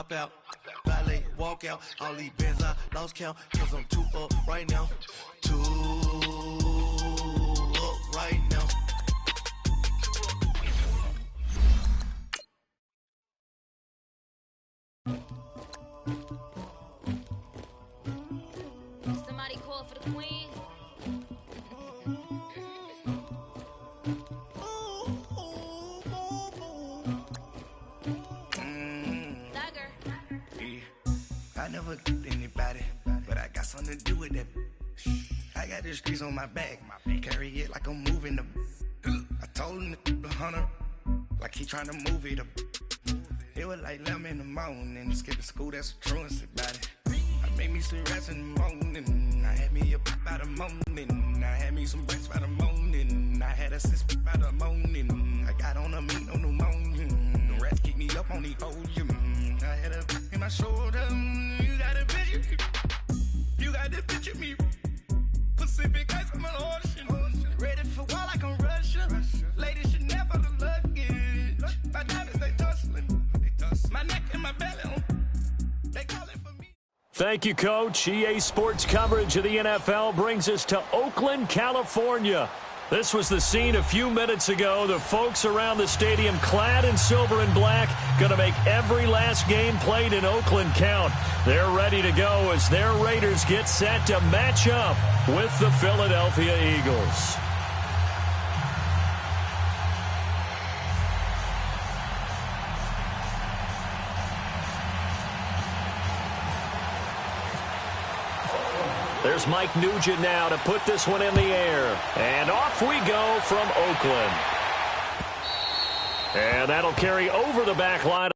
hop out, valet, walk out. All these bands I lost count, cause I'm too up right now. Too up right now. Somebody call for the queen. I never get anybody, but I got something to do with that. I got the streets on my back, carry it like I'm moving the. I told him the hunter, like he trying to move it up. It was like 11 in the morning, skipping school, that's a truancy about it. I made me some rats in the morning, I had me a pop by the morning, I had me some breaks by the morning, I had a sis by the morning, I got on a meat on the morning, the rats keep me up on the podium, I had a in my shoulder, you got a picture, you got the picture me, Pacific ice on my ocean, ready for war like I'm Russia, ladies should never the luggage, my diamonds they tussling. My neck and my belly, they call it for me. Thank you, Coach. EA Sports coverage of the NFL brings us to Oakland, California. This was the scene a few minutes ago. The folks around the stadium clad in silver and black going to make every last game played in Oakland count. They're ready to go as their Raiders get set to match up with the Philadelphia Eagles. There's Mike Nugent now to put this one in the air. And off we go from Oakland. And that'll carry over the back line.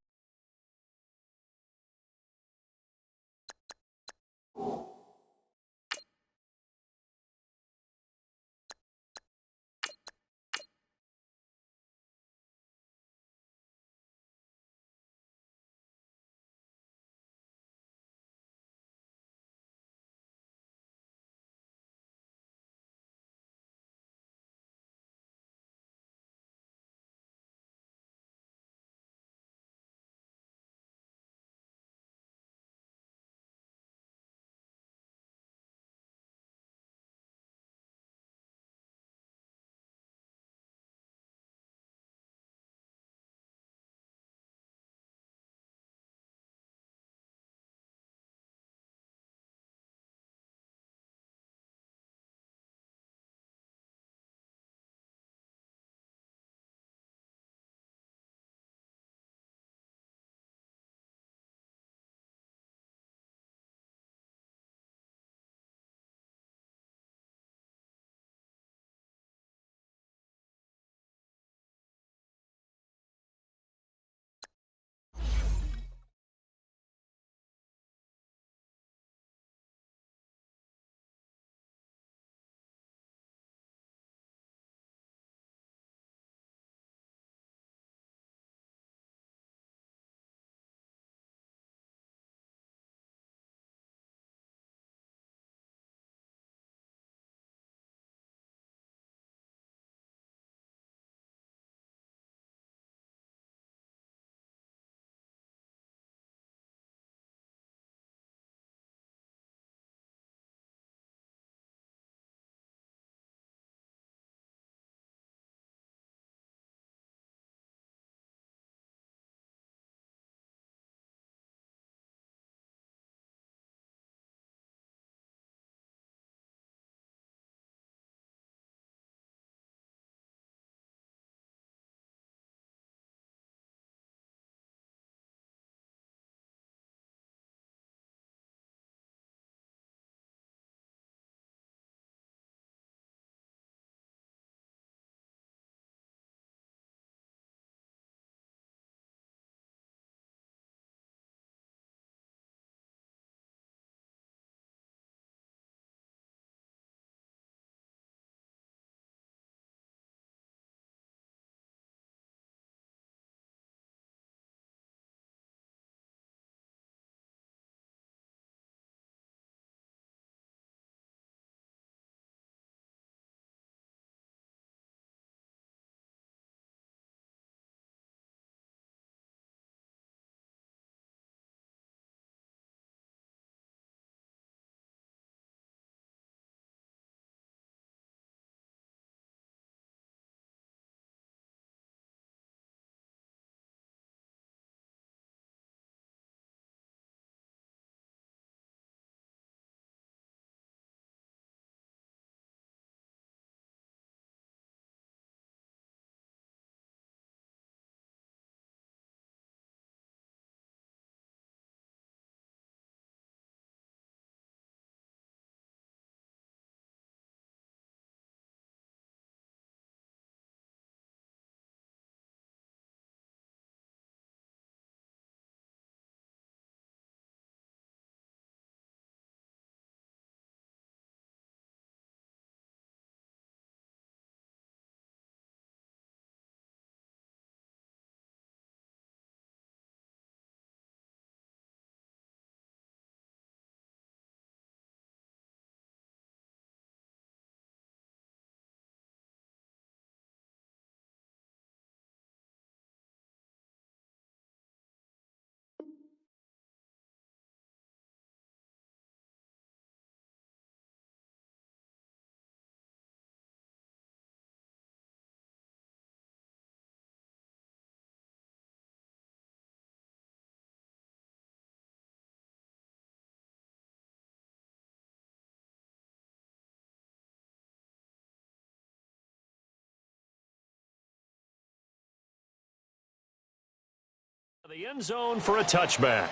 The end zone for a touchback.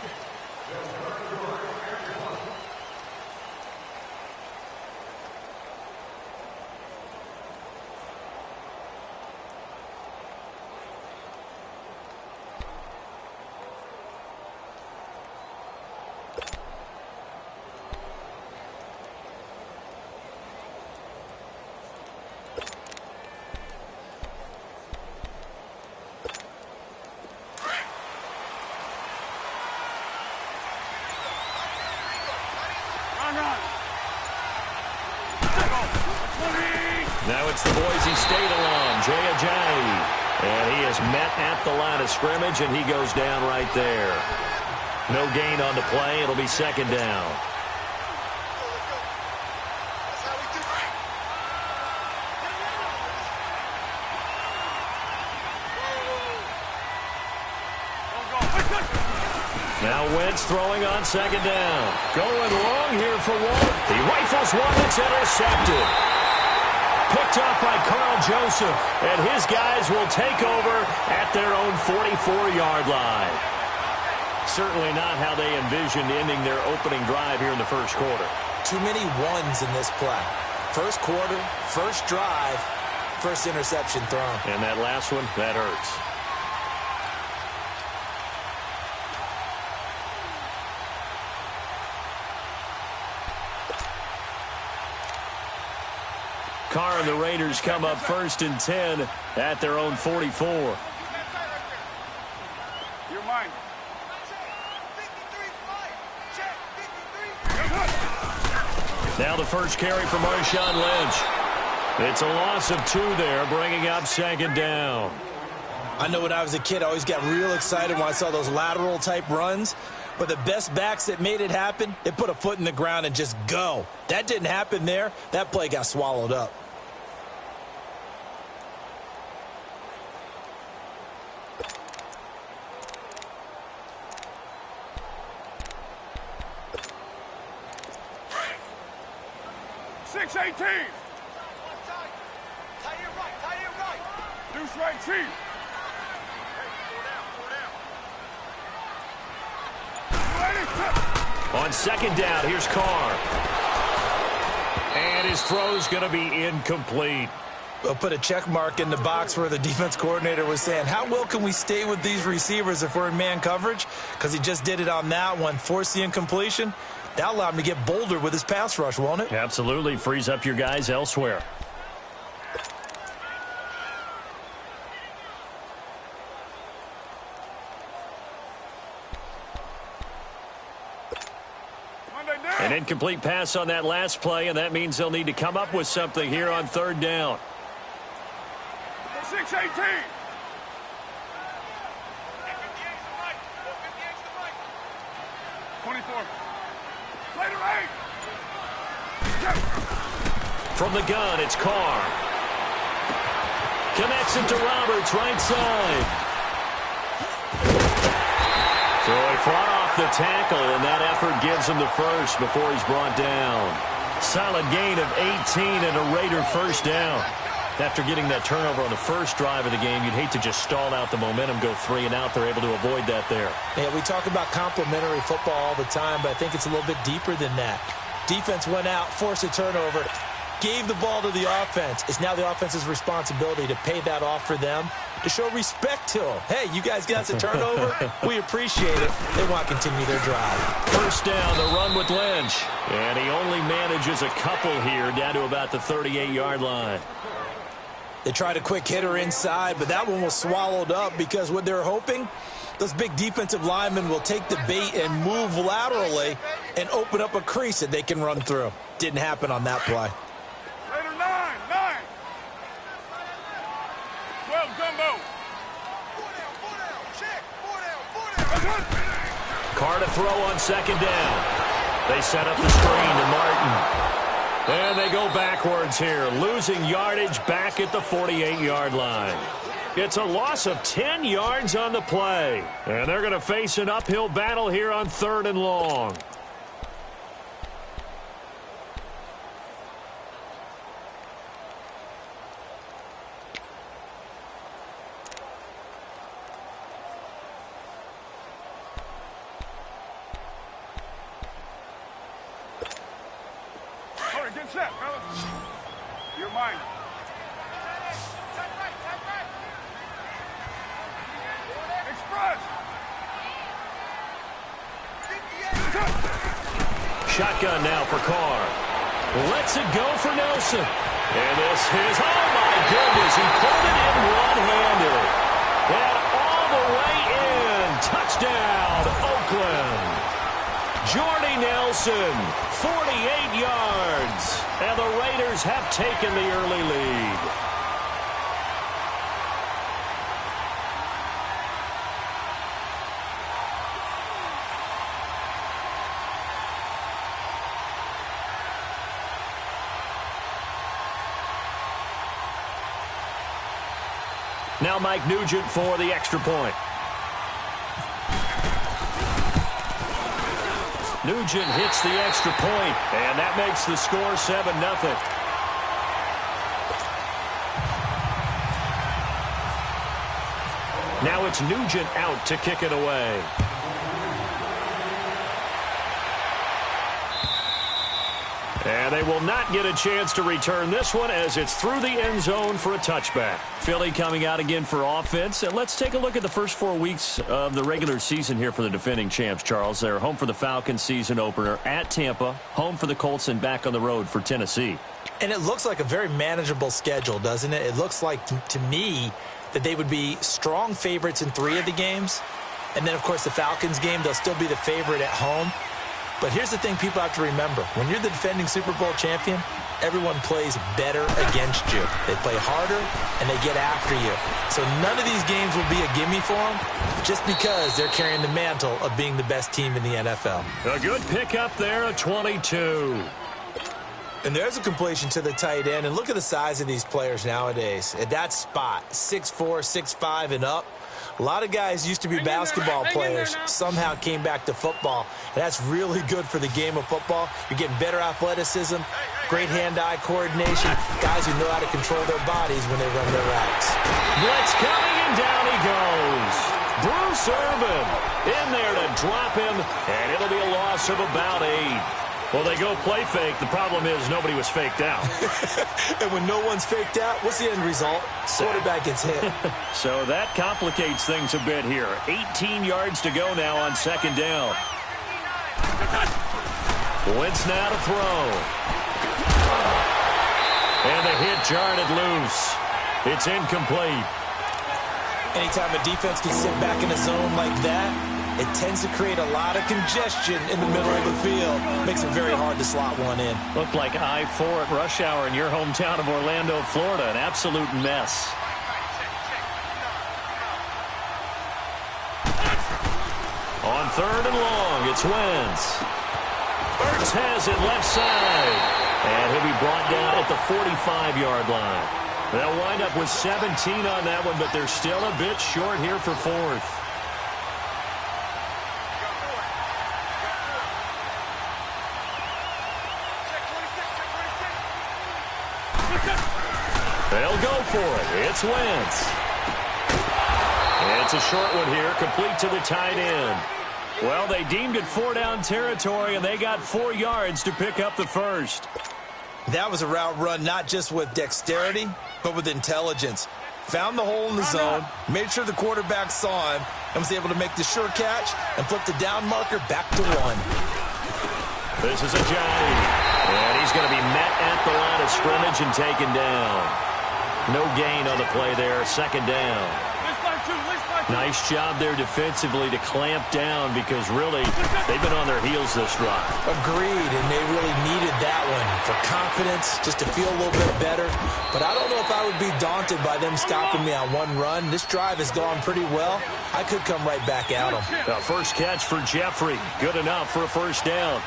Now it's the Boise State alum, Jay Ajayi. And he is met at the line of scrimmage, and he goes down right there. No gain on the play. It'll be second down. Now Wentz throwing on second down. Going long here for one. He rifles one that's intercepted. Picked up by Carl Joseph, and his guys will take over at their own 44-yard line. Certainly not how they envisioned ending their opening drive here in the first quarter. Too many ones in this play. First quarter, first drive, first interception thrown. And that last one, that hurts. Carr and the Raiders come up first and 10 at their own 44. You're mine. Now the first carry for Marshawn Lynch. It's a loss of 2 there, bringing up second down. I know when I was a kid, I always got real excited when I saw those lateral-type runs. But the best backs that made it happen, they put a foot in the ground and just go. That didn't happen there. That play got swallowed up. Deuce right, Chief. On second down, here's Carr. And his throw's going to be incomplete. We'll put a check mark in the box where the defense coordinator was saying, how well can we stay with these receivers if we're in man coverage? Because he just did it on that one, forced the incompletion. That'll allow him to get bolder with his pass rush, won't it? Absolutely. Frees up your guys elsewhere. An incomplete pass on that last play, and that means they'll need to come up with something here on third down. 6-18. From the gun, it's Carr. Connects it to Roberts, right side. So he fought off the tackle, and that effort gives him the first before he's brought down. Solid gain of 18 and a Raider first down. After getting that turnover on the first drive of the game, you'd hate to just stall out the momentum, go 3 and out. They're able to avoid that there. Yeah, we talk about complementary football all the time, but I think it's a little bit deeper than that. Defense went out, forced a turnover, gave the ball to the offense. It's now the offense's responsibility to pay that off for them, to show respect to them. Hey, you guys got a turnover? We appreciate it. They want to continue their drive. First down, the run with Lynch. And he only manages a couple here, down to about the 38-yard line. They tried a quick hitter inside, but that one was swallowed up because what they're hoping, those big defensive linemen will take the bait and move laterally and open up a crease that they can run through. Didn't happen on that play. Later, 9. 12, Gumbo. Carr to throw on second down. They set up the screen to Martin. And they go backwards here, losing yardage back at the 48-yard line. It's a loss of 10 yards on the play. And they're going to face an uphill battle here on 3rd and long. set, fellas. You're mine. Express. Shotgun now for Carr. Lets it go for Nelson. And this is, oh my goodness, he pulled it in one-handed. And all the way in. Touchdown, Oakland. Jordy Nelson, 48 yards. And the Raiders have taken the early lead. Now Mike Nugent for the extra point. Nugent hits the extra point, and that makes the score 7-0. Now it's Nugent out to kick it away. And they will not get a chance to return this one as it's through the end zone for a touchback. Philly coming out again for offense. And let's take a look at the first 4 weeks of the regular season here for the defending champs, Charles. They're home for the Falcons season opener at Tampa, home for the Colts, and back on the road for Tennessee. And it looks like a very manageable schedule, doesn't it? It looks like, to me, that they would be strong favorites in 3 of the games. And then, of course, the Falcons game, they'll still be the favorite at home. But here's the thing people have to remember. When you're the defending Super Bowl champion, everyone plays better against you. They play harder, and they get after you. So none of these games will be a gimme for them just because they're carrying the mantle of being the best team in the NFL. A good pickup there, a 22. And there's a completion to the tight end. And look at the size of these players nowadays. At that spot, 6'4", 6'5", and up. A lot of guys used to be basketball players, somehow came back to football. And that's really good for the game of football. You're getting better athleticism, great hand-eye coordination, guys who know how to control their bodies when they run their routes. Blitz coming, and down he goes. Bruce Irvin in there to drop him, and it'll be a loss of about 8. Well, they go play fake. The problem is nobody was faked out. And when no one's faked out, what's the end result? Quarterback gets hit. So that complicates things a bit here. 18 yards to go now on second down. Wentz now to throw. And the hit jarred it loose. It's incomplete. Anytime a defense can sit back in a zone like that, it tends to create a lot of congestion in the middle of the field. Makes it very hard to slot one in. Looked like I-4 at rush hour in your hometown of Orlando, Florida. An absolute mess. On third and long, it's Wentz. Ertz has it left side. And he'll be brought down at the 45-yard line. They'll wind up with 17 on that one, but they're still a bit short here for fourth. They'll go for it. It's Wentz. It's a short one here, complete to the tight end. Well, they deemed it 4-down territory, and they got 4 yards to pick up the first. That was a route run not just with dexterity, but with intelligence. Found the hole in the zone, made sure the quarterback saw him, and was able to make the sure catch and flip the down marker back to 1. This is a Johnny, and he's going to be met at the line of scrimmage and taken down. No gain on the play there, second down. Nice job there defensively to clamp down because really they've been on their heels this drive. Agreed, and they really needed that one for confidence, just to feel a little bit better. But I don't know if I would be daunted by them stopping me on one run. This drive has gone pretty well. I could come right back at them. The first catch for Jeffrey. Good enough for a first down.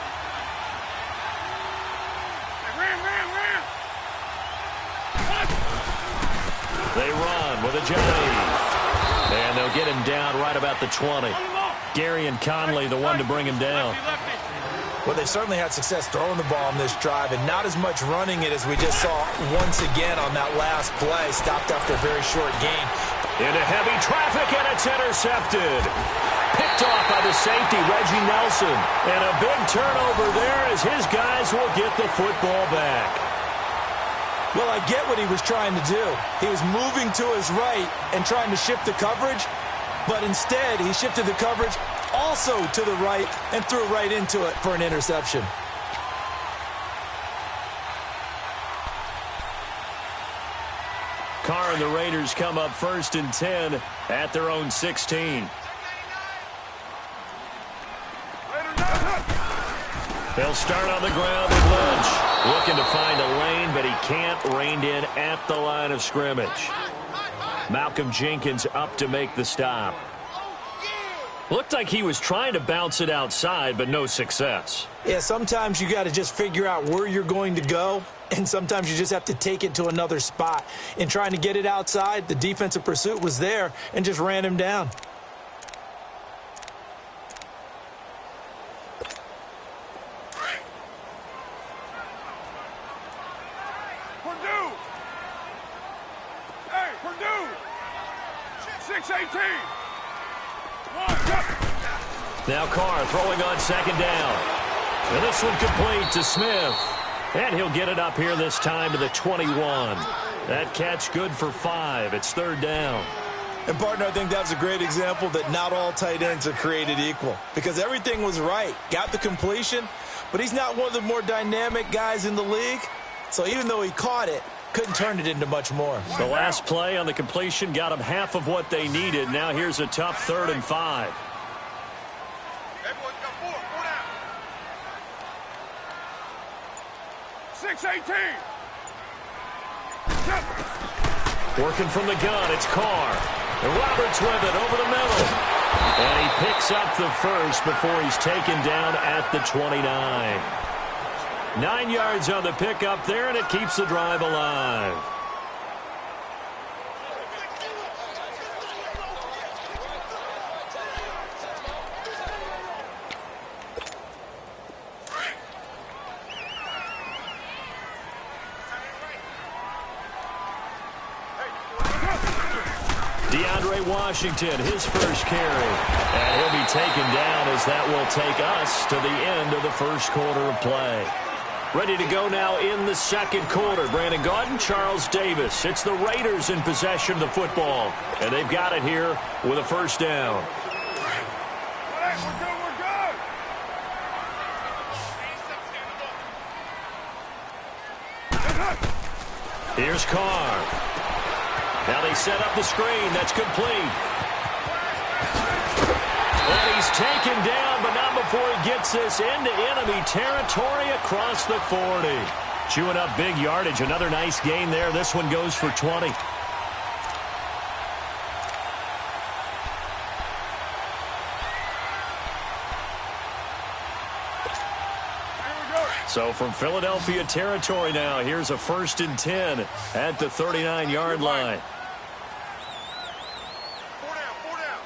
They run with a Johnny. And they'll get him down right about the 20. Gary and Conley, the one to bring him down. Well, they certainly had success throwing the ball on this drive, and not as much running it as we just saw once again on that last play. Stopped after a very short gain. Into heavy traffic, and it's intercepted. Picked off by the safety, Reggie Nelson. And a big turnover there as his guys will get the football back. Well, I get what he was trying to do. He was moving to his right and trying to shift the coverage, but instead he shifted the coverage also to the right and threw right into it for an interception. Carr and the Raiders come up 1st and 10 at their own 16. They'll start on the ground with Lynch. Looking to find a lane, but he can't. Reined in at the line of scrimmage. Malcolm Jenkins up to make the stop. Looked like he was trying to bounce it outside, but no success. Yeah, sometimes you got to just figure out where you're going to go, and sometimes you just have to take it to another spot. In trying to get it outside, the defensive pursuit was there and just ran him down. Purdue! Hey, Purdue! 6-18! Now Carr throwing on 2nd down. And this one complete to Smith. And he'll get it up here this time to the 21. That catch good for 5. It's 3rd down. And, partner, I think that's a great example that not all tight ends are created equal. Because everything was right. Got the completion, but he's not one of the more dynamic guys in the league. So even though he caught it, couldn't turn it into much more. The last play on the completion got him half of what they needed. Now here's a tough 3rd and 5. Everyone's got 4 down. 6-18. Working from the gun, it's Carr. And Roberts with it over the middle. And he picks up the first before he's taken down at the 29. 9 yards on the pickup there, and it keeps the drive alive. DeAndre Washington, his first carry. And he'll be taken down as that will take us to the end of the first quarter of play. Ready to go now in the 2nd quarter. Brandon Gaudin, Charles Davis. It's the Raiders in possession of the football. And they've got it here with a 1st down. We're good. Here's Carr. Now they set up the screen. That's complete. And he's taken down, but not before he gets this into enemy territory across the 40. Chewing up big yardage. Another nice gain there. This one goes for 20. So from Philadelphia territory now, here's a 1st and 10 at the 39-yard line. 4 down.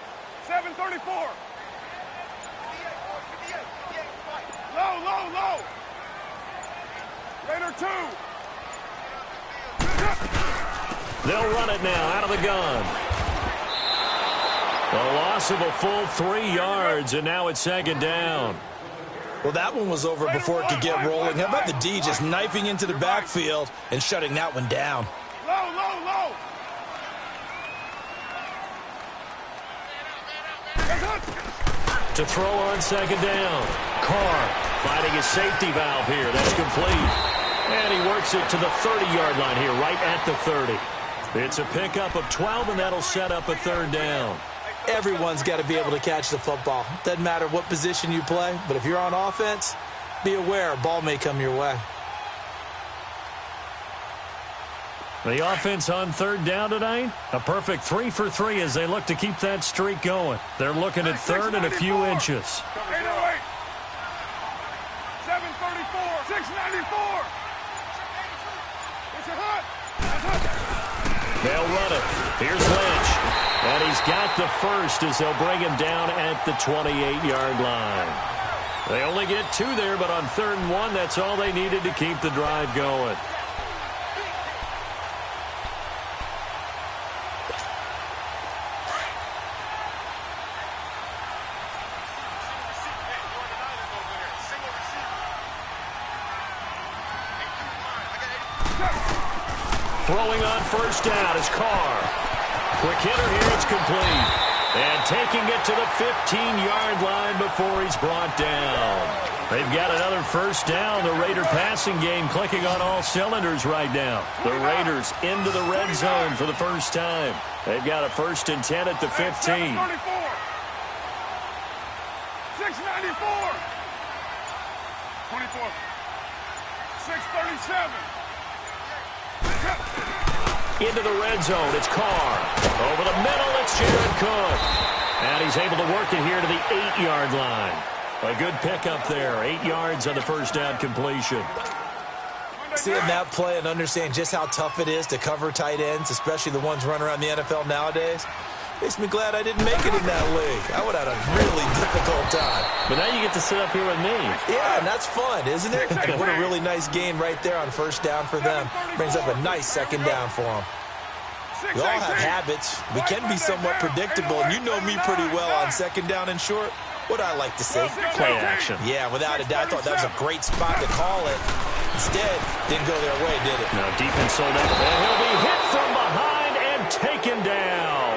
7:34. Low. Raider 2. They'll run it now out of the gun. A loss of a full 3 yards, and now it's 2nd down. Well, that one was over before it could get rolling. How about the D just knifing into the backfield and shutting that one down? Low. To throw on 2nd down. Carr finding his safety valve here. That's complete. And he works it to the 30-yard line here, right at the 30. It's a pickup of 12, and that'll set up a 3rd down. Everyone's got to be able to catch the football. Doesn't matter what position you play, but if you're on offense, be aware a ball may come your way. The offense on 3rd down tonight, a perfect 3 for 3 as they look to keep that streak going. They're looking at 3rd and a few inches. 808. 734. 694. It's a hut. They'll run it. Here's Lynch. And he's got the first as they'll bring him down at the 28-yard line. They only get 2 there, but on 3rd and 1, that's all they needed to keep the drive going. Throwing on first down is Carr. Quick hitter here, it's complete. And taking it to the 15-yard line before he's brought down. They've got another first down. The Raider passing game clicking on all cylinders right now. The Raiders into the red zone for the first time. They've got a 1st and 10 at the 15. 694. 24. 637. Into the red zone, it's Carr. Over the middle, it's Jared Cook. And he's able to work it here to the 8-yard line. A good pickup there. 8 yards on the first down completion. Seeing that play and understand just how tough it is to cover tight ends, especially the ones running around the NFL nowadays, makes me glad I didn't make it in that league. I would have had a really difficult time. But now you get to sit up here with me. Yeah, and that's fun, isn't it? And what a really nice gain right there on first down for them. Brings up a nice second down for them. We all have habits. We can be somewhat predictable, and you know me pretty well on second down and short. What I like to say? Play action. Yeah, without a doubt, I thought that was a great spot to call it. Instead, didn't go their way, did it? No, defense sold out. And he'll be hit from behind and taken down.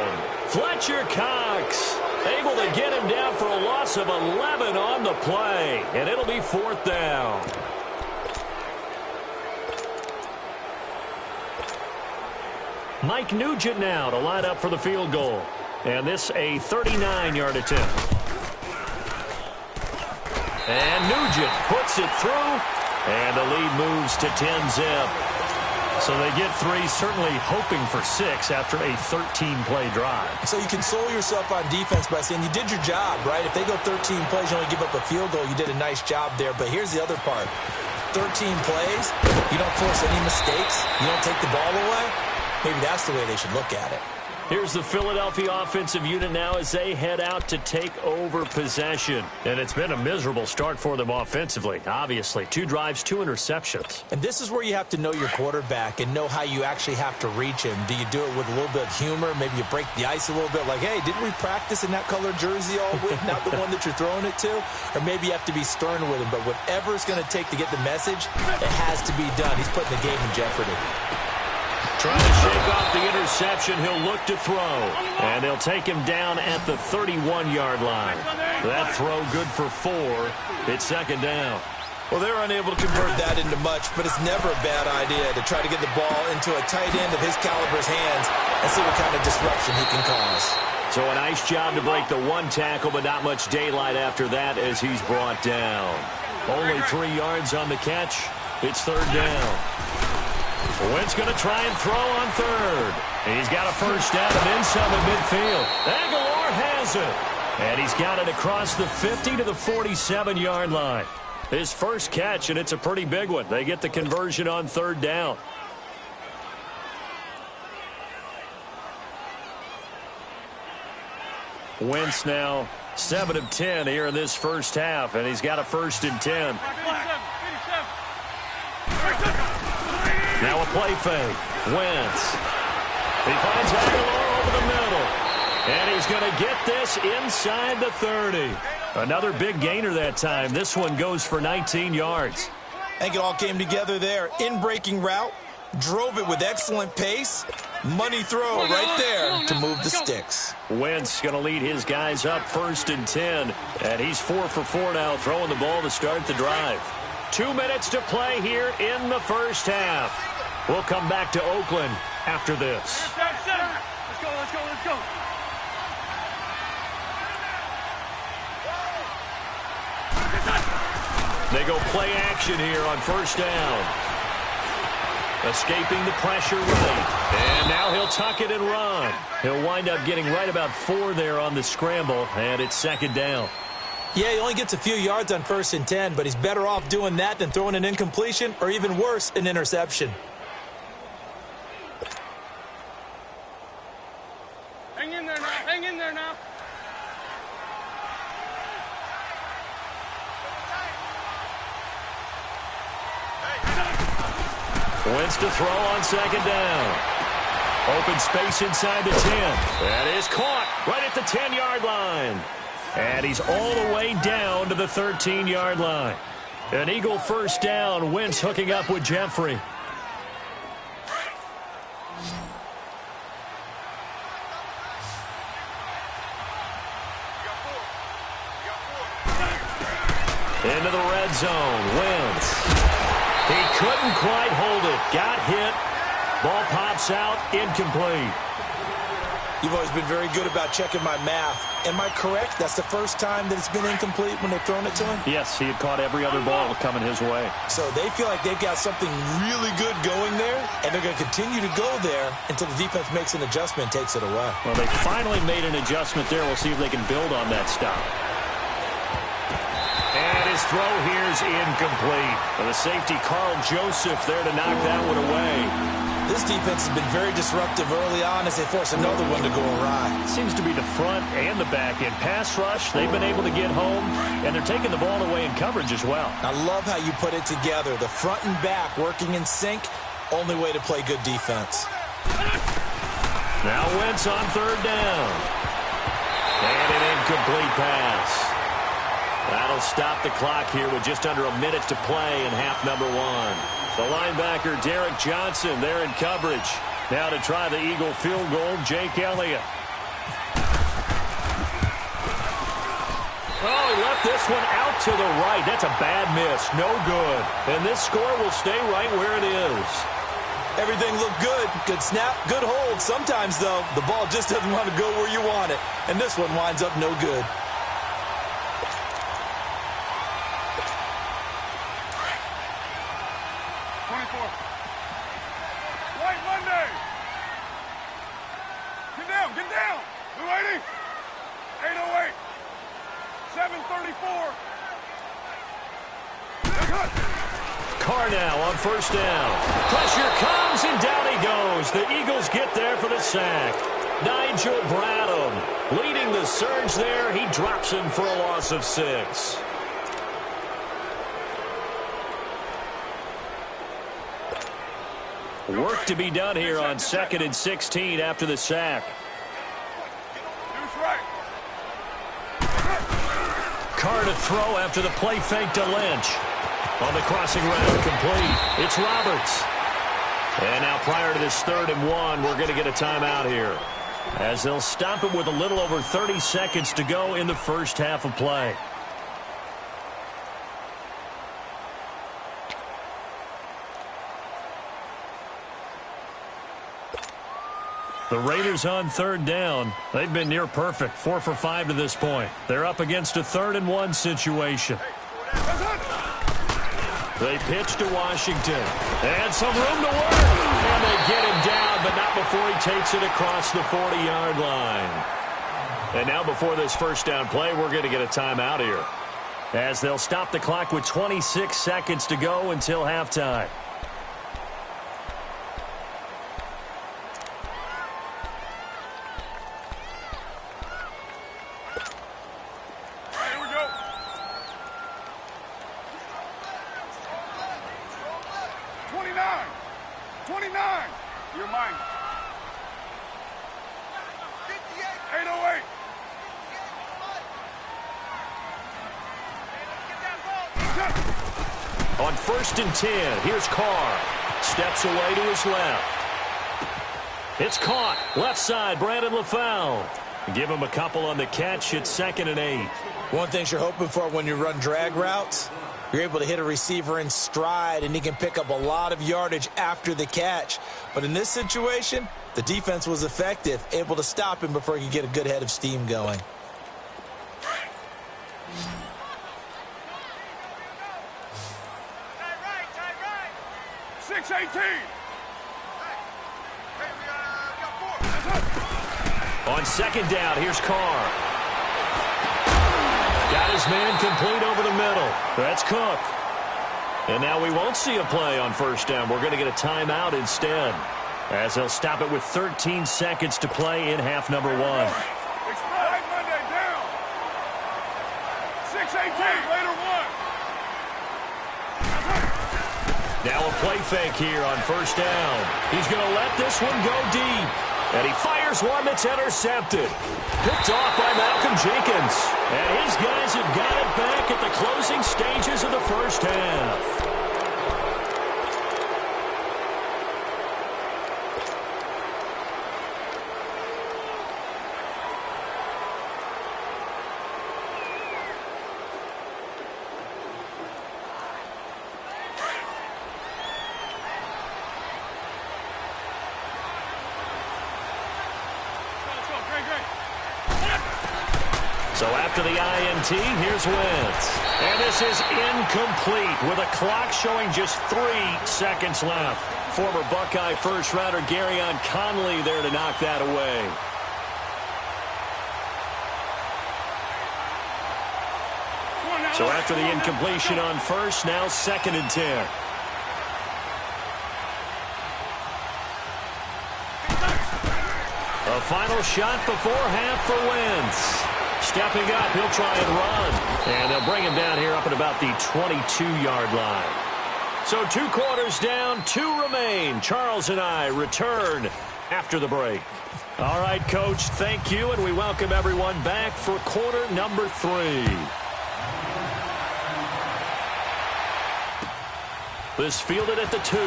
Fletcher Cox able to get him down for a loss of 11 on the play. And it'll be 4th down. Mike Nugent now to line up for the field goal. And this a 39-yard attempt. And Nugent puts it through. And the lead moves to 10-zip. So they get 3, certainly hoping for 6 after a 13-play drive. So you console yourself on defense by saying you did your job, right? If they go 13 plays, you only give up a field goal, you did a nice job there. But here's the other part. 13 plays, you don't force any mistakes, you don't take the ball away. Maybe that's the way they should look at it. Here's the Philadelphia offensive unit now as they head out to take over possession. And it's been a miserable start for them offensively, obviously. 2 drives, 2 interceptions. And this is where you have to know your quarterback and know how you actually have to reach him. Do you do it with a little bit of humor? Maybe you break the ice a little bit like, hey, didn't we practice in that color jersey all week? Not the one that you're throwing it to? Or maybe you have to be stern with him. But whatever it's going to take to get the message, it has to be done. He's putting the game in jeopardy. Trying to shake off the interception. He'll look to throw. And they'll take him down at the 31-yard line. That throw good for 4. It's 2nd down. Well, they're unable to convert that into much, but it's never a bad idea to try to get the ball into a tight end of his caliber's hands and see what kind of disruption he can cause. So a nice job to break the 1 tackle, but not much daylight after that as he's brought down. Only 3 yards on the catch. It's 3rd down. Wentz going to try and throw on 3rd. He's got a first down and then some at midfield. Aguilar has it. And he's got it across the 50 to the 47-yard line. His first catch, and it's a pretty big one. They get the conversion on 3rd down. Wentz now 7 of 10 here in this first half, and he's got a 1st and 10. Now a play fake. Wentz. He finds Aguilar over the middle. And he's going to get this inside the 30. Another big gainer that time. This one goes for 19 yards. I think it all came together there. In-breaking route. Drove it with excellent pace. Money throw right there to move the sticks. Wentz going to lead his guys up 1st and 10. And he's 4 for 4 now, throwing the ball to start the drive. 2 minutes to play here in the first half. We'll come back to Oakland after this. Let's go, let's go, let's go. They go play action here on first down. Escaping the pressure right. And now he'll tuck it and run. He'll wind up getting right about 4 there on the scramble, and it's 2nd down. Yeah, he only gets a few yards on 1st and 10, but he's better off doing that than throwing an incompletion or even worse, an interception. Hang in there now, hang in there now. Wentz to throw on 2nd down. Open space inside the 10. That is caught right at the 10-yard line. And he's all the way down to the 13-yard line. An Eagle first down. Wentz hooking up with Jeffrey. Into the red zone. Wentz. He couldn't quite hold it. Got hit. Ball pops out. Incomplete. You've always been very good about checking my math. Am I correct? That's the first time that it's been incomplete when they've thrown it to him? Yes, he had caught every other ball coming his way. So they feel like they've got something really good going there, and they're going to continue to go there until the defense makes an adjustment and takes it away. Well, they finally made an adjustment there. We'll see if they can build on that stop. And his throw here's incomplete. For the safety, Carl Joseph there to knock that one away. This defense has been very disruptive early on as they force another one to go awry. It seems to be the front and the back end. Pass rush, they've been able to get home, and they're taking the ball away in coverage as well. I love how you put it together. The front and back working in sync, only way to play good defense. Now Wentz on third down. And an incomplete pass. That'll stop the clock here with just under a minute to play in half number one. The linebacker, Derek Johnson, there in coverage. Now to try the Eagle field goal, Jake Elliott. Oh, he left this one out to the right. That's a bad miss. No good. And this score will stay right where it is. Everything looked good. Good snap, good hold. Sometimes, though, the ball just doesn't want to go where you want it. And this one winds up no good. White Monday. Get down, get down. 280. 808. 734. Carr now on first down. Pressure comes, and down he goes. The Eagles get there for the sack. Nigel Bradham leading the surge there. He drops him for a loss of 6. Work to be done here on 2nd and 16 after the sack. Carr to throw after the play fake to Lynch. On the crossing route, complete. It's Roberts. And now prior to this 3rd and 1, we're going to get a timeout here, as they'll stop it with a little over 30 seconds to go in the first half of play. The Raiders on 3rd down. They've been near perfect, 4 for 5 to this point. They're up against a 3rd and 1 situation. They pitch to Washington. And some room to work. And they get him down, but not before he takes it across the 40-yard line. And now before this first down play, we're going to get a timeout here, as they'll stop the clock with 26 seconds to go until halftime. On 1st and 10, here's Carr. Steps away to his left. It's caught. Left side, Brandon LaFell. Give him a couple on the catch. It's 2nd and 8. One thing you're hoping for when you run drag routes, you're able to hit a receiver in stride, and he can pick up a lot of yardage after the catch. But in this situation, the defense was effective, able to stop him before he could get a good head of steam going. 6-18. On 2nd down, here's Carr. Got his man complete over the middle. That's Cook. And now we won't see a play on 1st down. We're going to get a timeout instead, as they'll stop it with 13 seconds to play in half number 1. Monday down. 6-18. Later 1. Now a play fake here on 1st down. He's going to let this one go deep. And he fires one that's intercepted. Picked off by Malcolm Jenkins. And his guys have got it back at the closing stages of the first half. So after the INT, here's Wentz. And this is incomplete with a clock showing just 3 seconds left. Former Buckeye first-rounder Garyon Conley there to knock that away. So after the incompletion on first, now 2nd and 10. A final shot before half for Wentz. Stepping up, he'll try and run. And they'll bring him down here up at about the 22-yard line. So 2 quarters down, 2 remain. Charles and I return after the break. All right, Coach, thank you, and we welcome everyone back for quarter number 3. This fielded at the 2.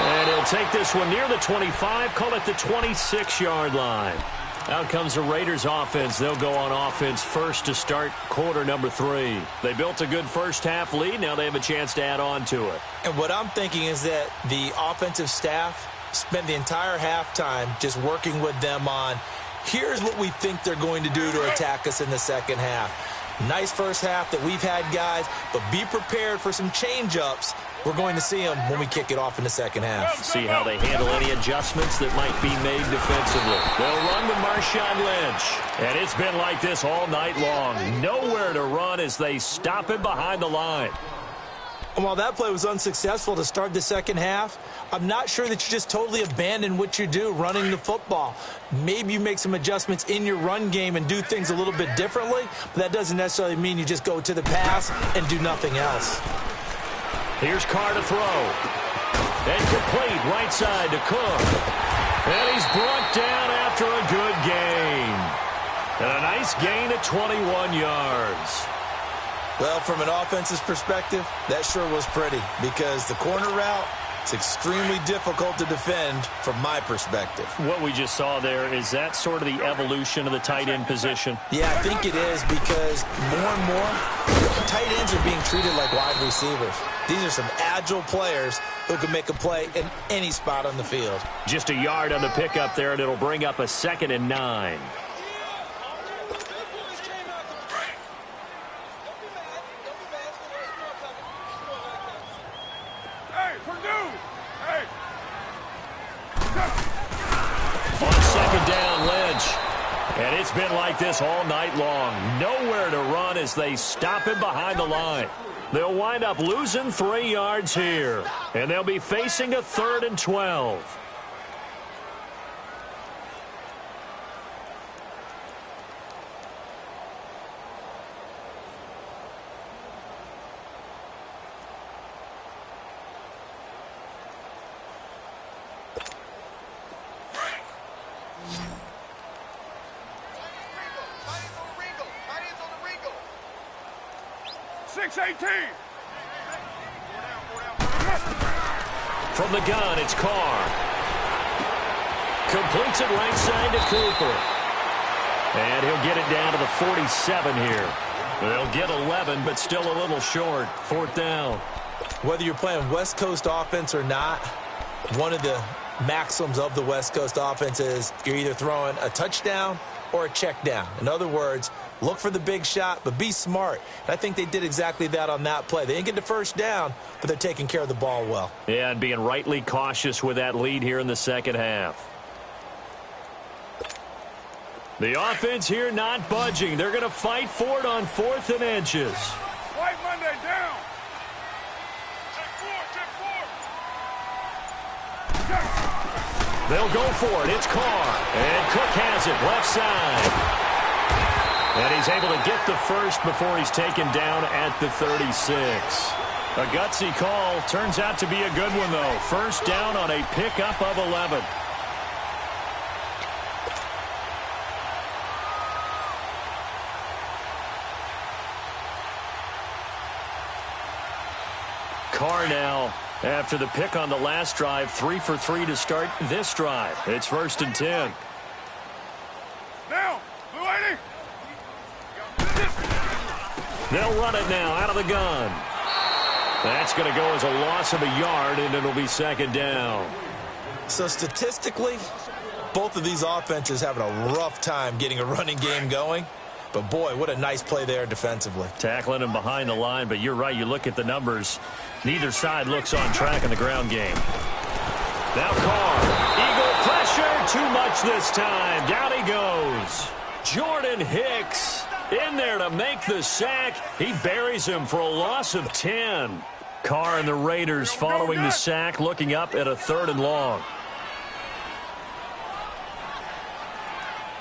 And he'll take this one near the 25, call it the 26-yard line. Out comes the Raiders offense. They'll go on offense first to start quarter number 3. They built a good first-half lead. Now they have a chance to add on to it. And what I'm thinking is that the offensive staff spent the entire halftime just working with them on, here's what we think they're going to do to attack us in the second half. Nice first half that we've had, guys, but be prepared for some change-ups. We're going to see them when we kick it off in the second half. See how they handle any adjustments that might be made defensively. They'll run with Marshawn Lynch. And it's been like this all night long. Nowhere to run as they stop him behind the line. And while that play was unsuccessful to start the second half, I'm not sure that you just totally abandon what you do running the football. Maybe you make some adjustments in your run game and do things a little bit differently, but that doesn't necessarily mean you just go to the pass and do nothing else. Here's Carr to throw. And complete right side to Cook. And he's brought down after a good gain. And a nice gain at 21 yards. Well, from an offensive perspective, that sure was pretty because the corner route is extremely difficult to defend from my perspective. What we just saw there, is that sort of the evolution of the tight end position? Yeah, I think it is because more and more, tight ends are being treated like wide receivers. These are some agile players who can make a play in any spot on the field. Just a yard on the pickup there, and it'll bring up a 2nd and 9. On 2nd down, Lynch. And it's been like this all night long. Nowhere to run as they stop him behind the line. They'll wind up losing 3 yards here. And they'll be facing a 3rd and 12. From the gun, it's Carr. Completes it right side to Cooper. And he'll get it down to the 47 here. They'll get 11, but still a little short. 4th down. Whether you're playing West Coast offense or not, one of the maxims of the West Coast offense is you're either throwing a touchdown or a check down. In other words, look for the big shot, but be smart. And I think they did exactly that on that play. They didn't get the first down, but they're taking care of the ball well. Yeah, and being rightly cautious with that lead here in the second half. The offense here not budging. They're going to fight for it on 4th and inches. White Monday down. Check 4. They'll go for it. It's Carr. And Cook has it left side. And he's able to get the first before he's taken down at the 36. A gutsy call. Turns out to be a good one, though. First down on a pickup of 11. Carr now, after the pick on the last drive, 3 for 3 to start this drive. It's 1st and 10. Now, Blue 80. They'll run it now out of the gun. That's going to go as a loss of a yard, and it'll be 2nd down. So statistically, Both of these offenses having a rough time getting a running game going. But, boy, what a nice play there defensively. Tackling him behind the line, but you're right. You look at the numbers. Neither side looks on track in the ground game. Now Carr. Eagle pressure. Too much this time. Down he goes. Jordan Hicks in there to make the sack. He buries him for a loss of 10. Carr and the Raiders following the sack, looking up at a 3rd and long.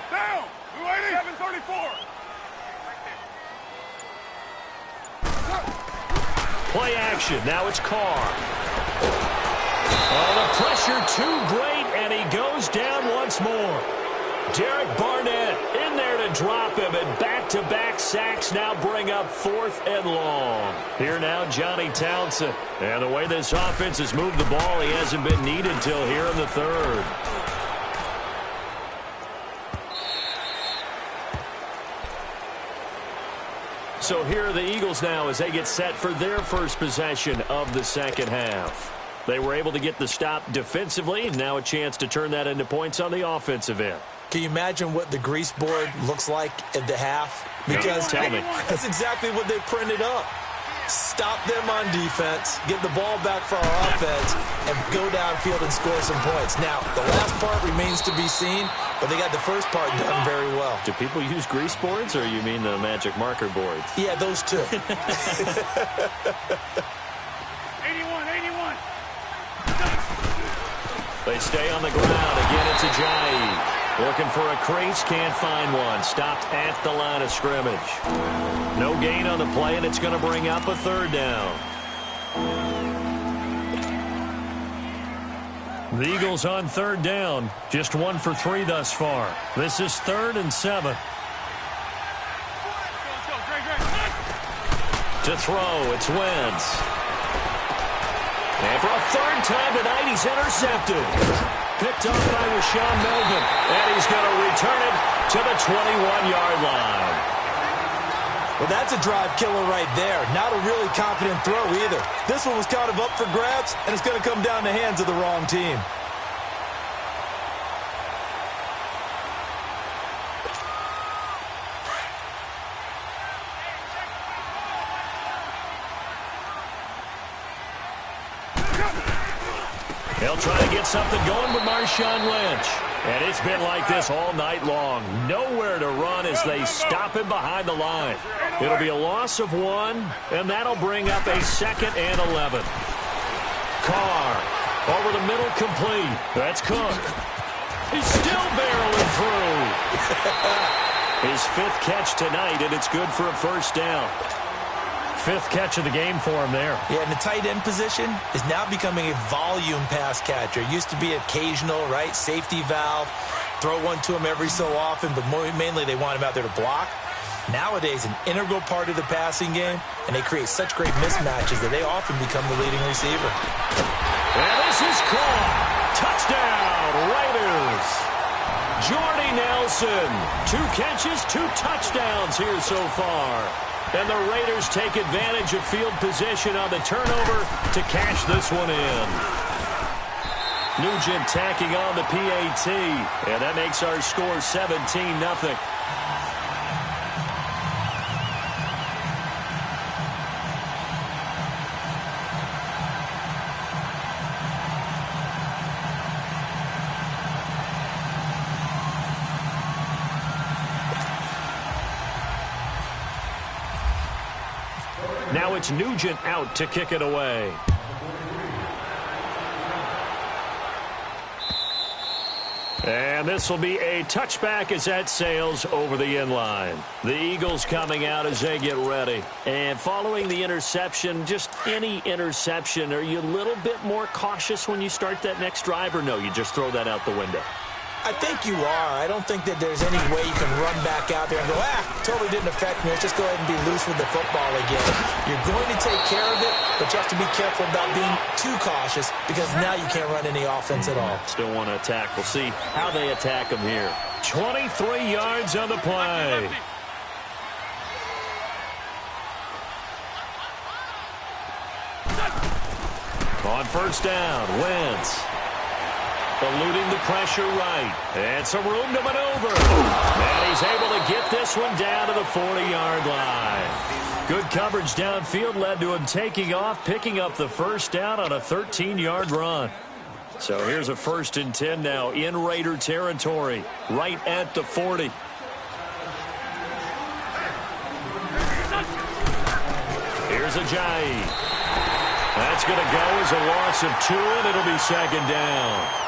Down. 734. Play action. Now it's Carr. Oh, the pressure too great, and he goes down once more. Derek Barnett in there to drop him, and back-to-back sacks now bring up 4th and long. Here now, Johnny Townsend. And the way this offense has moved the ball, he hasn't been needed till here in the 3rd. So here are the Eagles now as they get set for their first possession of the second half. They were able to get the stop defensively, and now a chance to turn that into points on the offensive end. Can you imagine what the grease board looks like at the half? Because tell me. That's exactly what they printed up. Stop them on defense, get the ball back for our offense, and go downfield and score some points. Now, the last part remains to be seen, but they got the first part done very well. Do people use grease boards, or you mean the magic marker boards? Yeah, those two. 81. They stay on the ground. Again, it's Ajayi. Looking for a crease, can't find one. Stopped at the line of scrimmage. No gain on the play, and it's going to bring up a 3rd down. The Eagles on 3rd down. Just 1 for 3 thus far. This is 3rd and 7. To throw, it's Wentz. And for a 3rd time tonight, he's intercepted. Picked up by Rashawn Melvin. And he's going to return it to the 21-yard line. Well, that's a drive killer right there. Not a really confident throw either. This one was kind of up for grabs, and it's going to come down the hands of the wrong team. They'll try to get something going with Marshawn Lynch. And it's been like this all night long. Nowhere to run as they stop him behind the line. It'll be a loss of 1, and that'll bring up a 2nd and 11. Carr over the middle, complete. That's Cook. He's still barreling through. His 5th catch tonight, and it's good for a 1st down. 5th catch of the game for him there. Yeah, and the tight end position is now becoming a volume pass catcher. Used to be occasional, right? Safety valve. Throw one to him every so often, but mainly they want him out there to block. Nowadays, an integral part of the passing game, and they create such great mismatches that they often become the leading receiver. And this is caught. Touchdown, Raiders. Jordy Nelson. 2 catches, 2 touchdowns here so far. And the Raiders take advantage of field position on the turnover to cash this one in. Nugent tacking on the PAT. And that makes our score 17-0. Now it's Nugent out to kick it away. And this will be a touchback as that sails over the inline. The Eagles coming out as they get ready. And following the interception, just any interception, are you a little bit more cautious when you start that next drive, or no, you just throw that out the window? I think you are. I don't think that there's any way you can run back out there and go, totally didn't affect me. Let's just go ahead and be loose with the football again. You're going to take care of it, but you have to be careful about being too cautious because now you can't run any offense at all. Still want to attack. We'll see how they attack them here. 23 yards on the play. On 1st down, Wentz. Eluding the pressure right. And some room to maneuver. And he's able to get this one down to the 40-yard line. Good coverage downfield led to him taking off, picking up the first down on a 13-yard run. So here's a 1st and 10 now in Raider territory, right at the 40. Here's Ajayi. That's going to go as a loss of 2, and it'll be 2nd down.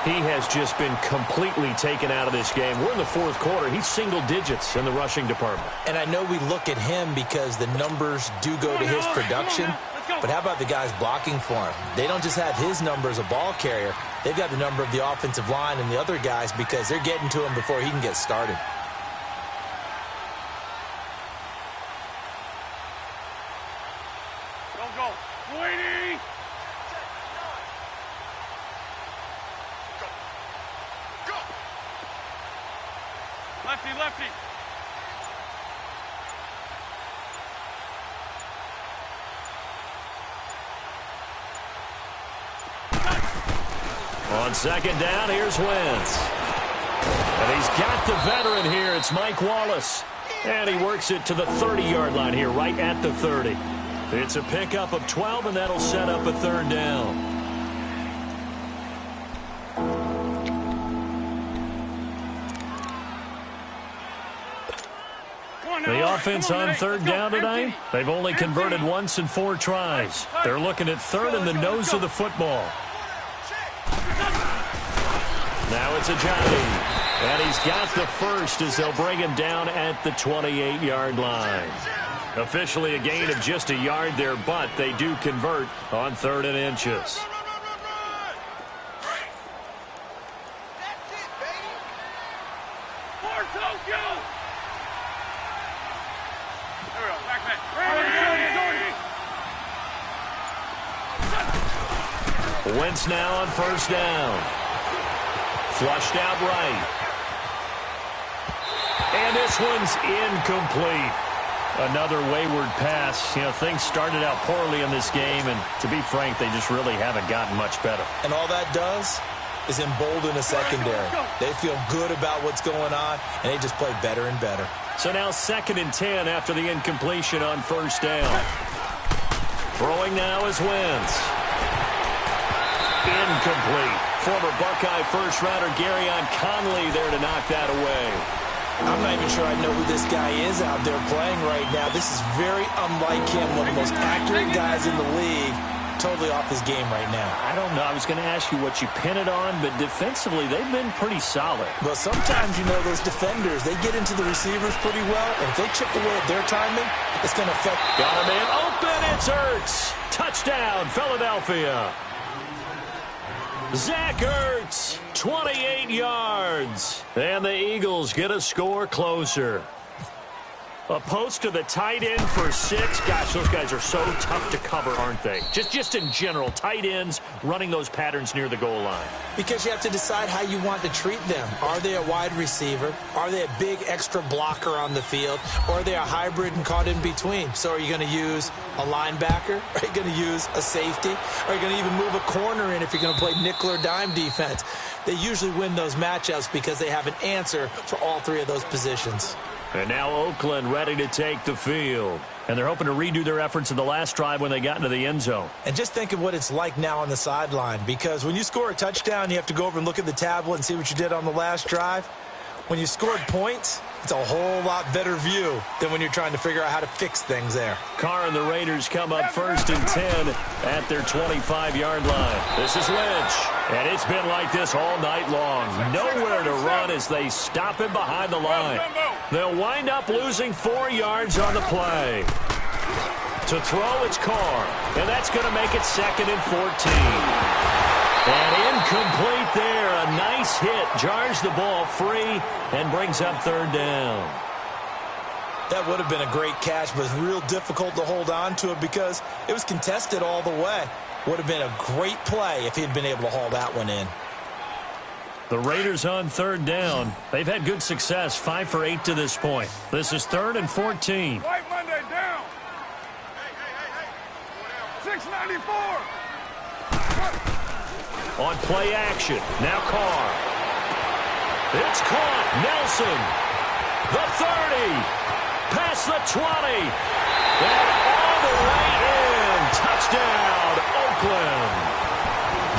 He has just been completely taken out of this game. We're in the 4th quarter. He's single digits in the rushing department. And I know we look at him because the numbers do go to his production. But how about the guys blocking for him? They don't just have his number as a ball carrier. They've got the number of the offensive line and the other guys because they're getting to him before he can get started. Go. 280. Go. Lefty. On 2nd down, here's Wentz. And he's got the veteran here. It's Mike Wallace. And he works it to the 30-yard line here, right at the 30. It's a pickup of 12, and that'll set up a 3rd down. The offense on 3rd down tonight, they've only converted once in 4 tries. They're looking at 3rd in the nose of the football. Now it's Ajayi. And he's got the first as they'll bring him down at the 28-yard line. Officially a gain of just a yard there, but they do convert on 3rd and inches. Wentz now on 1st down. Flushed out right. And this one's incomplete. Another wayward pass. You know, things started out poorly in this game, and to be frank, they just really haven't gotten much better. And all that does is embolden a secondary. They feel good about what's going on, and they just play better and better. So now 2nd and 10 after the incompletion on 1st down. Throwing now is Wentz. Incomplete. Former Buckeye first-rounder Garyon Conley there to knock that away. I'm not even sure I know who this guy is out there playing right now. This is very unlike him, one of the most accurate guys in the league. Totally off his game right now. I don't know. I was going to ask you what you pin it on, but defensively, they've been pretty solid. Well, sometimes, you know, those defenders, they get into the receivers pretty well, and if they chip away at their timing, it's going to affect. Got a man open. It's Ertz. Touchdown, Philadelphia. Zach Ertz, 28 yards. And the Eagles get a score closer. A post to the tight end for 6. Gosh, those guys are so tough to cover, aren't they? Just in general, tight ends running those patterns near the goal line. Because you have to decide how you want to treat them. Are they a wide receiver? Are they a big extra blocker on the field? Or are they a hybrid and caught in between? So are you going to use a linebacker? Are you going to use a safety? Are you going to even move a corner in if you're going to play nickel or dime defense? They usually win those matchups because they have an answer for all 3 of those positions. And now Oakland ready to take the field. And they're hoping to redo their efforts in the last drive when they got into the end zone. And just think of what it's like now on the sideline. Because when you score a touchdown, you have to go over and look at the tablet and see what you did on the last drive. When you scored points, it's a whole lot better view than when you're trying to figure out how to fix things there. Carr and the Raiders come up 1st and 10 at their 25-yard line. This is Lynch. And it's been like this all night long. Nowhere to run as they stop him behind the line. They'll wind up losing 4 yards on the play. To throw, it's Carr. And that's going to make it 2nd and 14. And incomplete there. A nice hit. Jars the ball free and brings up 3rd down. That would have been a great catch, but it's real difficult to hold on to it because it was contested all the way. Would have been a great play if he had been able to haul that one in. The Raiders on 3rd down. They've had good success, 5 for 8 to this point. This is 3rd and 14. White Monday down. 694. On play action. Now Carr. It's caught. Nelson. The 30. Past the 20. And all the way in. Touchdown, Oakland.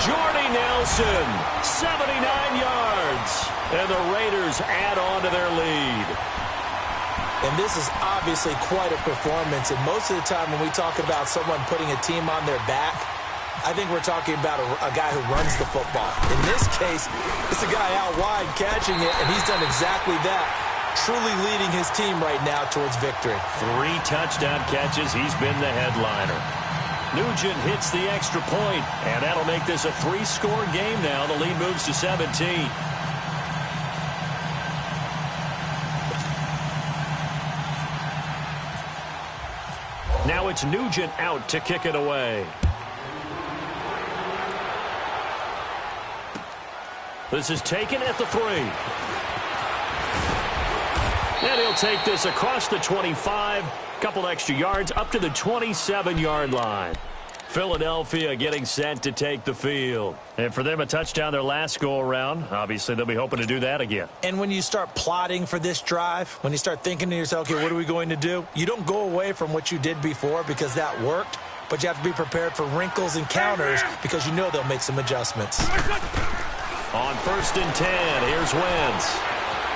Jordy Nelson, 79 yards. And the Raiders add on to their lead. And this is obviously quite a performance. And most of the time when we talk about someone putting a team on their back, I think we're talking about a guy who runs the football. In this case, it's a guy out wide catching it, and he's done exactly that. Truly leading his team right now towards victory. 3 touchdown catches. He's been the headliner. Nugent hits the extra point, and that'll make this a 3-score game now. The lead moves to 17. Now it's Nugent out to kick it away. This is taken at the 3. And he'll take this across the 25. Couple extra yards up to the 27-yard line. Philadelphia getting set to take the field. And for them, a touchdown their last go-around. Obviously, they'll be hoping to do that again. And when you start plotting for this drive, when you start thinking to yourself, okay, what are we going to do? You don't go away from what you did before because that worked, but you have to be prepared for wrinkles and counters because you know they'll make some adjustments. On 1st and 10, here's Wentz.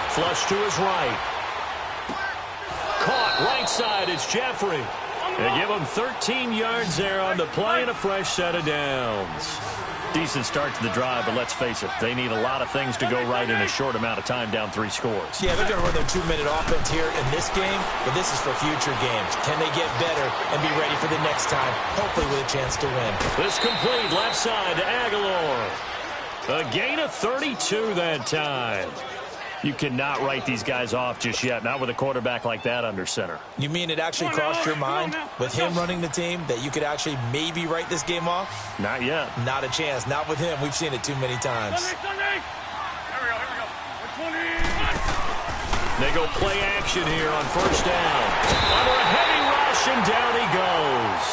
Flush to his right. Caught right side, it's Jeffrey. They give him 13 yards there on the play and a fresh set of downs. Decent start to the drive, but let's face it, they need a lot of things to go right in a short amount of time, down 3 scores. Yeah, they're going to run their 2-minute offense here in this game, but this is for future games. Can they get better and be ready for the next time, hopefully with a chance to win? This complete left side to Aguilar. A gain of 32 that time. You cannot write these guys off just yet, not with a quarterback like that under center. You mean it actually crossed your mind with him running the team that you could actually maybe write this game off? Not yet. Not a chance. Not with him. We've seen it too many times. Here we go. 20. They go play action here on 1st down. Under a heavy rush, and down he goes.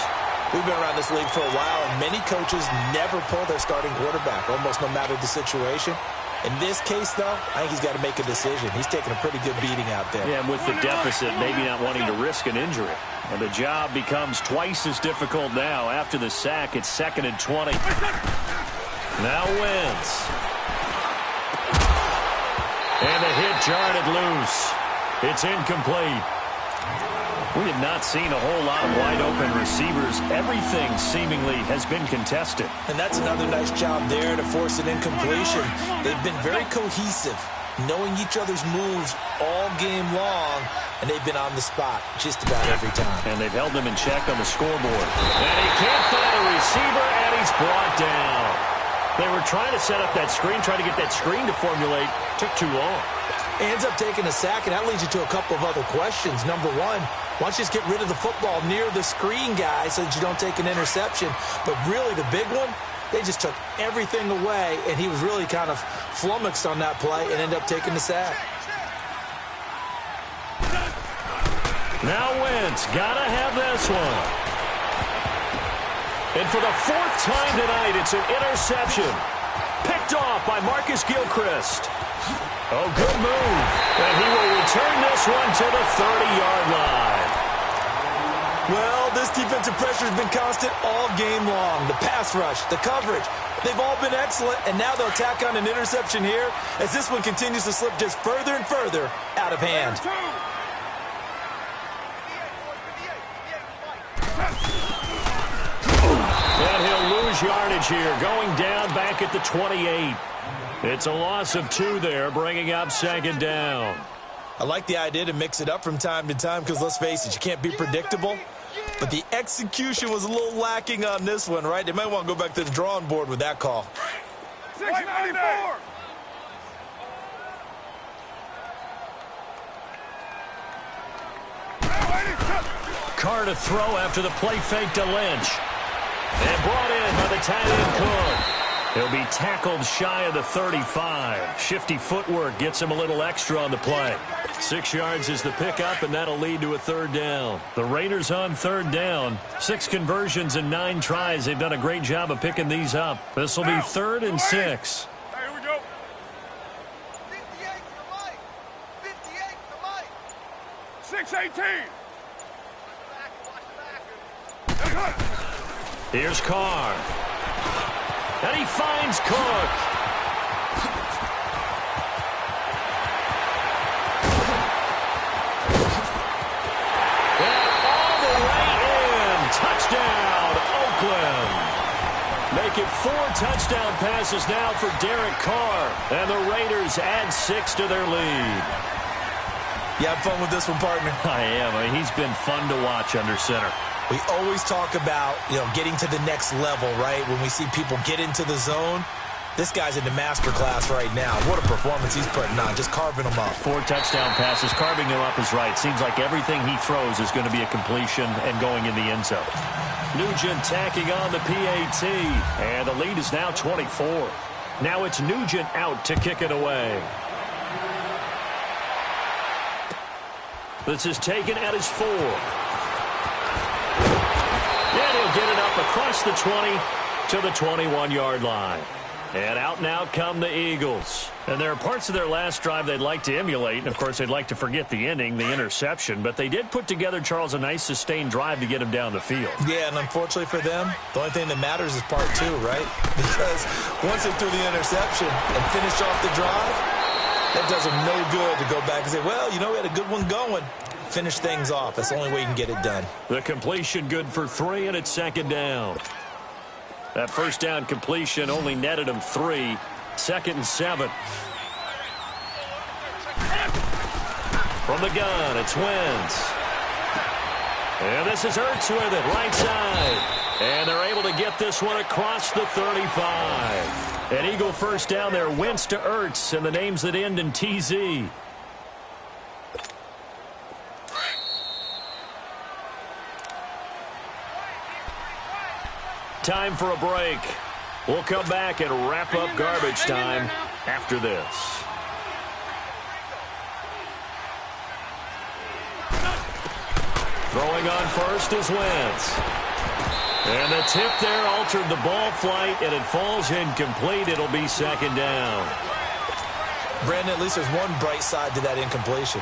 We've been around this league for a while, and many coaches never pull their starting quarterback, almost no matter the situation. In this case, though, I think he's got to make a decision. He's taking a pretty good beating out there. Yeah, and with the deficit, maybe not wanting to risk an injury. And the job becomes twice as difficult now. After the sack, it's 2nd and 20. Now Wentz. And a hit jarred it loose. It's incomplete. We have not seen a whole lot of wide-open receivers. Everything seemingly has been contested. And that's another nice job there to force an incompletion. They've been very cohesive, knowing each other's moves all game long, and they've been on the spot just about every time. And they've held them in check on the scoreboard. And he can't find a receiver, and he's brought down. They were trying to set up that screen, trying to get that screen to formulate. Took too long. He ends up taking a sack, and that leads you to a couple of other questions. Number one, why don't you just get rid of the football near the screen guy so that you don't take an interception? But really, the big one, they just took everything away, and he was really kind of flummoxed on that play and ended up taking the sack. Now Wentz, gotta have this one. And for the 4th time tonight, it's an interception. Picked off by Marcus Gilchrist. Oh, good move. And he will return this one to the 30-yard line. Well, this defensive pressure has been constant all game long. The pass rush, the coverage, they've all been excellent, and now they'll tack on an interception here as this one continues to slip just further and further out of hand. And he'll lose yardage here, going down back at the 28. It's a loss of 2 there, bringing up 2nd down. I like the idea to mix it up from time to time because, let's face it, you can't be predictable. But the execution was a little lacking on this one, right? They might want to go back to the drawing board with that call. 694. Carr to throw after the play fake to Lynch. And brought in by the tight end Cook. He'll be tackled shy of the 35. Shifty footwork gets him a little extra on the play. 6 yards is the pickup, and that'll lead to a third down. The Raiders on third down. 6 conversions and 9 tries. They've done a great job of picking these up. This will be 3rd and 6. Hey, here we go. 58 to the right. 58 to the right. 6-18. Watch the back. Here's Carr. And he finds Cook. And all the way in. Touchdown, Oakland. Make it 4 touchdown passes now for Derek Carr. And the Raiders add 6 to their lead. You have fun with this one, partner? I am. I mean, he's been fun to watch under center. We always talk about, getting to the next level, right? When we see people get into the zone, this guy's in the master class right now. What a performance he's putting on, just carving them up. 4 touchdown passes, carving them up is right. Seems like everything he throws is going to be a completion and going in the end zone. Nugent tacking on the PAT, and the lead is now 24. Now it's Nugent out to kick it away. This is taken at his 4. And he'll get it up across the 20 to the 21-yard line. And out now come the Eagles. And there are parts of their last drive they'd like to emulate. And, of course, they'd like to forget the ending, the interception. But they did put together, Charles, a nice sustained drive to get him down the field. Yeah, and unfortunately for them, the only thing that matters is part 2, right? Because once they threw the interception and finished off the drive, that does them no good to go back and say, well, we had a good one going. Finish things off. That's the only way you can get it done. The completion good for 3, and it's 2nd down. That first down completion only netted him 3. 2nd and 7. From the gun, it's Wentz. And this is Ertz with it, right side. And they're able to get this one across the 35. An Eagle first down there, Wentz to Ertz, and the names that end in TZ. Time for a break. We'll come back and wrap up garbage time after this. Throwing on first is Wentz. And the tip there altered the ball flight, and it falls incomplete. It'll be 2nd down. Brandon, at least there's one bright side to that incompletion.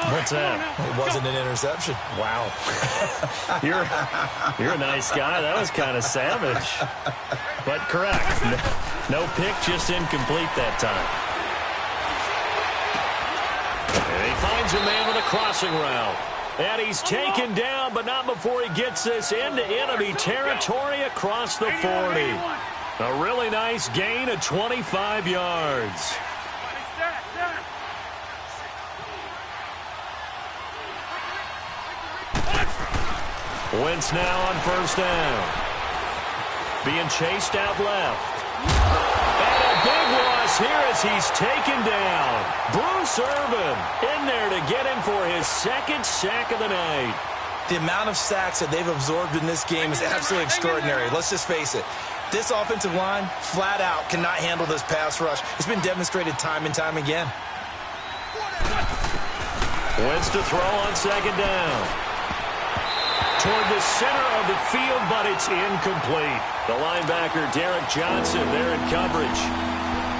What's that? It wasn't an interception. Wow. You're a nice guy. That was kind of savage. But correct. No pick, just incomplete that time. And he finds a man with a crossing route. And he's taken down, but not before he gets this into enemy territory across the 40. A really nice gain of 25 yards. Wentz now on first down. Being chased out left. And a big loss here as he's taken down. Bruce Irvin in there to get him for his 2nd sack of the night. The amount of sacks that they've absorbed in this game is absolutely extraordinary. Let's just face it. This offensive line, flat out, cannot handle this pass rush. It's been demonstrated time and time again. Wentz to throw on 2nd down. Toward the center of the field, but it's incomplete. The linebacker, Derek Johnson, there in coverage.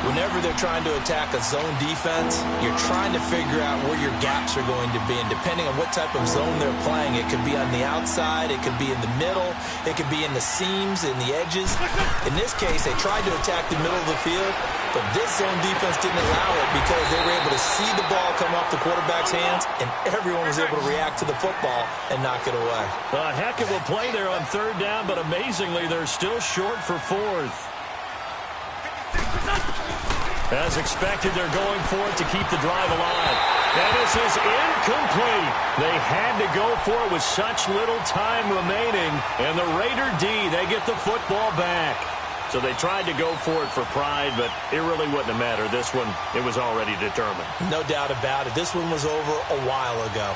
Whenever they're trying to attack a zone defense, you're trying to figure out where your gaps are going to be. And depending on what type of zone they're playing, it could be on the outside, it could be in the middle, it could be in the seams, in the edges. In this case, they tried to attack the middle of the field, but this zone defense didn't allow it because they were able to see the ball come off the quarterback's hands, and everyone was able to react to the football and knock it away. A heck of a play there on 3rd down, but amazingly, they're still short for 4th. As expected, they're going for it to keep the drive alive. And this is incomplete. They had to go for it with such little time remaining. And the Raider D, they get the football back. So they tried to go for it for pride, but it really wouldn't have mattered. This one, it was already determined. No doubt about it. This one was over a while ago.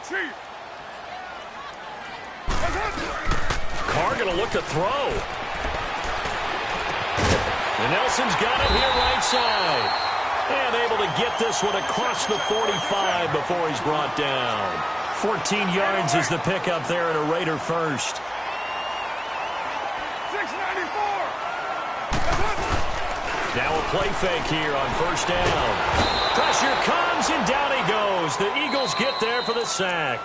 Chief. Carr going to look to throw. And Nelson's got it here right side. And able to get this one across the 45 before he's brought down. 14 yards is the pickup there and a Raider first. 694. Now a play fake here on first down. Pressure comes and down he goes. The Eagles get there for the sack.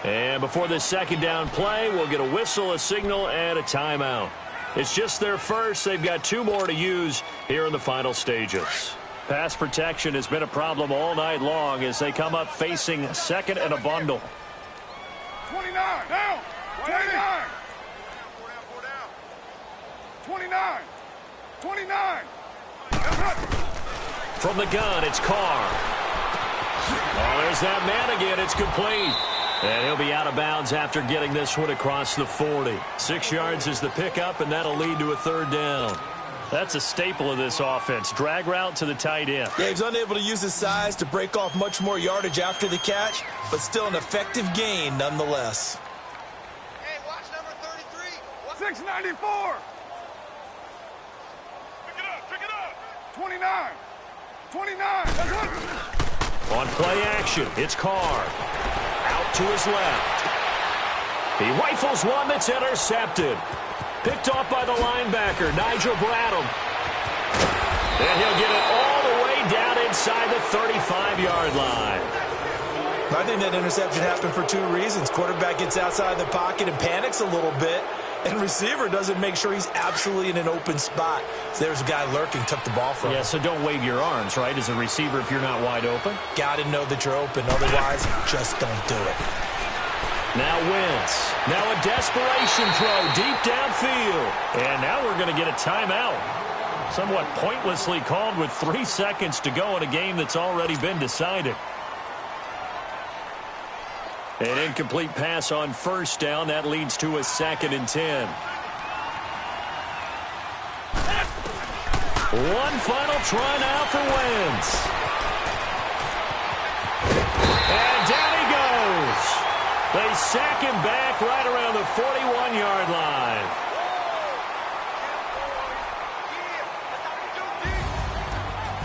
And before this second down play, we'll get a whistle, a signal, and a timeout. It's just their first. They've got 2 more to use here in the final stages. Pass protection has been a problem all night long as they come up facing second and a bundle. 29. Down. 29. 29. 29. From the gun, it's Carr. Oh, there's that man again. It's complete. And he'll be out of bounds after getting this one across the 40. 6 yards is the pickup, and that'll lead to a third down. That's a staple of this offense. Drag route to the tight end. Yeah, he's unable to use his size to break off much more yardage after the catch, but still an effective gain nonetheless. Hey, watch number 33. 694. Pick it up. 29. 29. On play action, it's Carr. Out to his left. He rifles one that's intercepted. Picked off by the linebacker, Nigel Bradham. And he'll get it all the way down inside the 35-yard line. I think that interception happened for 2 reasons. Quarterback gets outside the pocket and panics a little bit, and receiver doesn't make sure he's absolutely in an open spot. So there's a guy lurking, took the ball from him. Yeah, so don't wave your arms, right, as a receiver if you're not wide open. Got to know that you're open. Otherwise, just don't do it. Now Wentz. Now a desperation throw deep downfield. And now we're going to get a timeout. Somewhat pointlessly called with 3 seconds to go in a game that's already been decided. An incomplete pass on first down. That leads to a 2nd and 10. One final try now for Wentz. And down he goes. They sack him back right around the 41-yard line.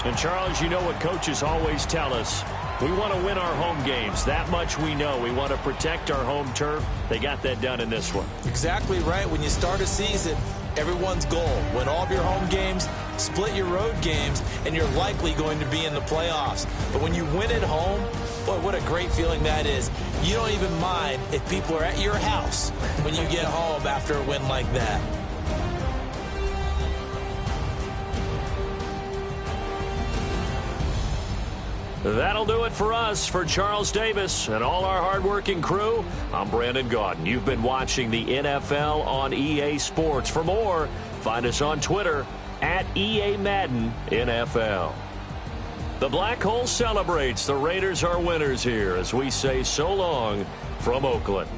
And, Charles, you know what coaches always tell us. We want to win our home games. That much we know. We want to protect our home turf. They got that done in this one. Exactly right. When you start a season, everyone's goal, win all of your home games, split your road games, and you're likely going to be in the playoffs. But when you win at home, boy, what a great feeling that is. You don't even mind if people are at your house when you get home after a win like that. That'll do it for us. For Charles Davis and all our hardworking crew, I'm Brandon Gaudin. You've been watching the NFL on EA Sports. For more, find us on Twitter at EA Madden NFL. The Black Hole celebrates. The Raiders are winners here as we say so long from Oakland.